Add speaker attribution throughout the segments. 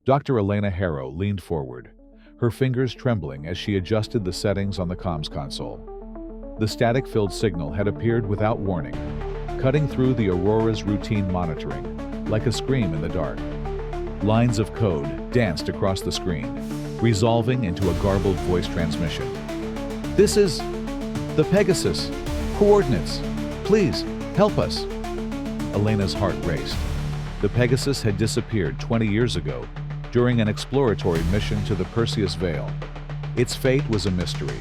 Speaker 1: Dr. Elena Harrow leaned forward, her fingers trembling as she adjusted the settings on the comms console. The static-filled signal had appeared without warning, cutting through the Aurora's routine monitoring, like a scream in the dark. Lines of code danced across the screen, resolving into a garbled voice transmission. "This is the Pegasus. Coordinates. Please, help us." Elena's heart raced. The Pegasus had disappeared 20 years ago during an exploratory mission to the Perseus Veil. Its fate was a mystery,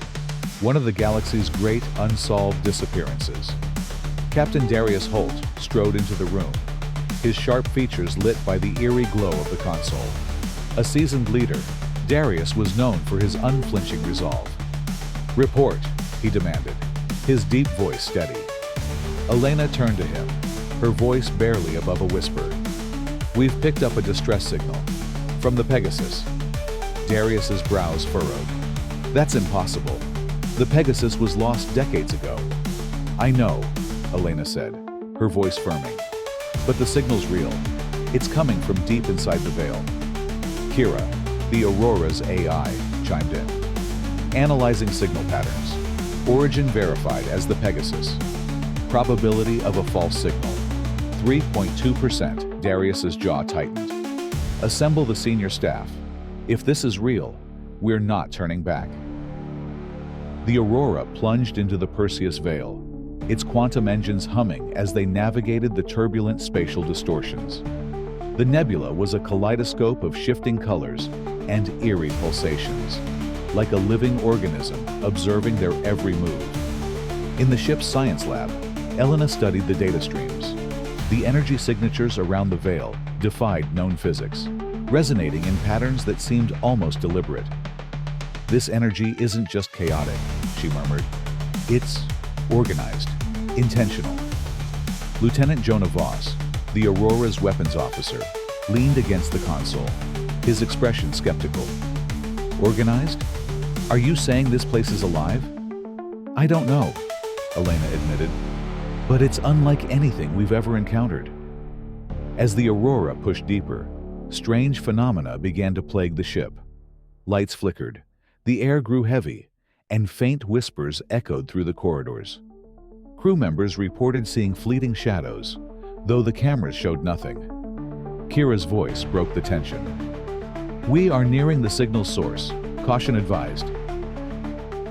Speaker 1: one of the galaxy's great unsolved disappearances. Captain Darius Holt strode into the room, his sharp features lit by the eerie glow of the console. A seasoned leader, Darius was known for his unflinching resolve. "Report," he demanded, his deep voice steady. Elena turned to him, her voice barely above a whisper. "We've picked up a distress signal from the Pegasus." Darius's brows furrowed. "That's impossible. The Pegasus was lost decades ago." "I know," Elena said, her voice firming. "But the signal's real. It's coming from deep inside the veil." Kira, the Aurora's AI, chimed in. "Analyzing signal patterns. Origin verified as the Pegasus. Probability of a false signal. 3.2%. Darius's jaw tightened. "Assemble the senior staff. If this is real, we're not turning back." The Aurora plunged into the Perseus Veil, its quantum engines humming as they navigated the turbulent spatial distortions. The nebula was a kaleidoscope of shifting colors and eerie pulsations, like a living organism observing their every move. In the ship's science lab, Elena studied the data streams. The energy signatures around the veil defied known physics, resonating in patterns that seemed almost deliberate. "This energy isn't just chaotic," she murmured. "It's organized, intentional." Lieutenant Jonah Voss, the Aurora's weapons officer, leaned against the console, his expression skeptical. "Organized? Are you saying this place is alive?" "I don't know," Elena admitted, "but it's unlike anything we've ever encountered." As the Aurora pushed deeper, strange phenomena began to plague the ship. Lights flickered, the air grew heavy, and faint whispers echoed through the corridors. Crew members reported seeing fleeting shadows, though the cameras showed nothing. Kira's voice broke the tension. "We are nearing the signal source. Caution advised."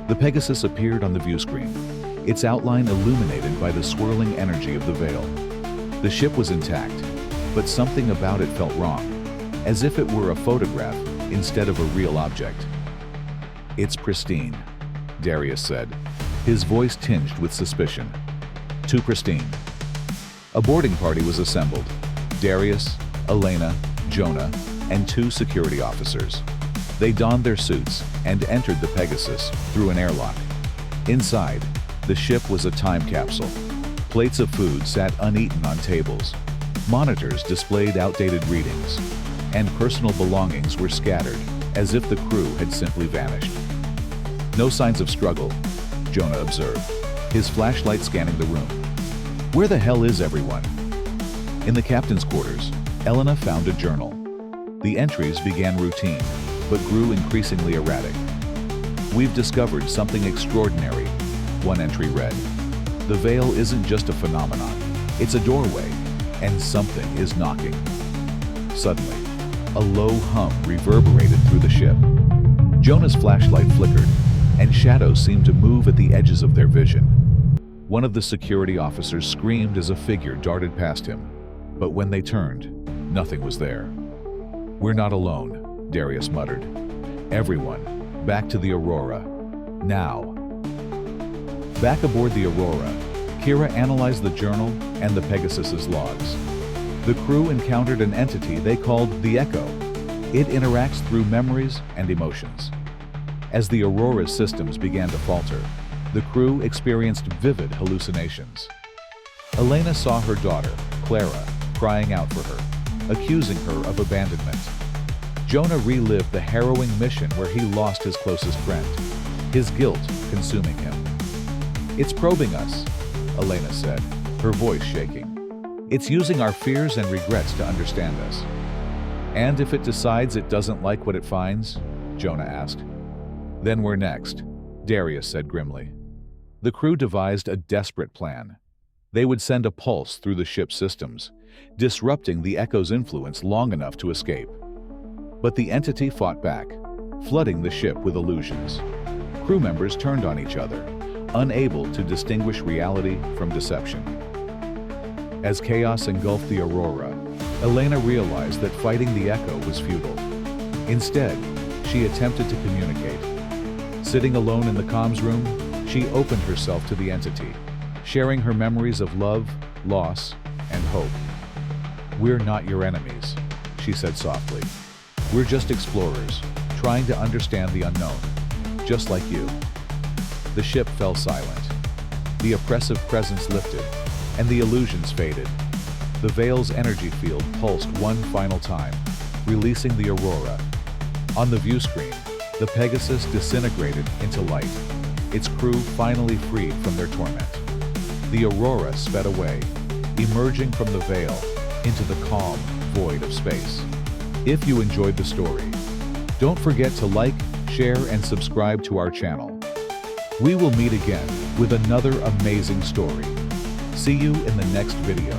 Speaker 1: The Pegasus appeared on the view screen, its outline illuminated by the swirling energy of the veil. The ship was intact, but something about it felt wrong, as if it were a photograph instead of a real object. "It's pristine," Darius said, his voice tinged with suspicion. "Too pristine." A boarding party was assembled. Darius, Elena, Jonah, and 2 security officers. They donned their suits and entered the Pegasus through an airlock. Inside, the ship was a time capsule. Plates of food sat uneaten on tables. Monitors displayed outdated readings, and personal belongings were scattered as if the crew had simply vanished. "No signs of struggle," Jonah observed, his flashlight scanning the room. "Where the hell is everyone?" In the captain's quarters, Elena found a journal. The entries began routine, but grew increasingly erratic. "We've discovered something extraordinary," one entry read. "The veil isn't just a phenomenon, it's a doorway, and something is knocking." Suddenly, a low hum reverberated through the ship. Jonah's flashlight flickered, and shadows seemed to move at the edges of their vision. One of the security officers screamed as a figure darted past him, but when they turned, nothing was there. "We're not alone," Darius muttered. "Everyone, back to the Aurora. Now." Back aboard the Aurora, Kira analyzed the journal and the Pegasus's logs. The crew encountered an entity they called the Echo. It interacts through memories and emotions. As the Aurora's systems began to falter, the crew experienced vivid hallucinations. Elena saw her daughter, Clara, crying out for her, accusing her of abandonment. Jonah relived the harrowing mission where he lost his closest friend, his guilt consuming him. "It's probing us," Elena said, her voice shaking. "It's using our fears and regrets to understand us." And if it decides it doesn't like what it finds? Jonah asked. Then we're next, Darius said grimly. The crew devised a desperate plan. They would send a pulse through the ship's systems, disrupting the Echo's influence long enough to escape. But the entity fought back, flooding the ship with illusions. Crew members turned on each other, unable to distinguish reality from deception. As chaos engulfed the Aurora, Elena realized that fighting the Echo was futile. Instead, she attempted to communicate. Sitting alone in the comms room, she opened herself to the entity, sharing her memories of love, loss, and hope. "We're not your enemies," she said softly. "We're just explorers, trying to understand the unknown, just like you." The ship fell silent. The oppressive presence lifted, and the illusions faded. The Veil's energy field pulsed one final time, releasing the Aurora. On the view screen, the Pegasus disintegrated into light, its crew finally freed from their torment. The Aurora sped away, emerging from the Veil into the calm void of space. If you enjoyed the story, don't forget to like, share, and subscribe to our channel. We will meet again with another amazing story. See you in the next video.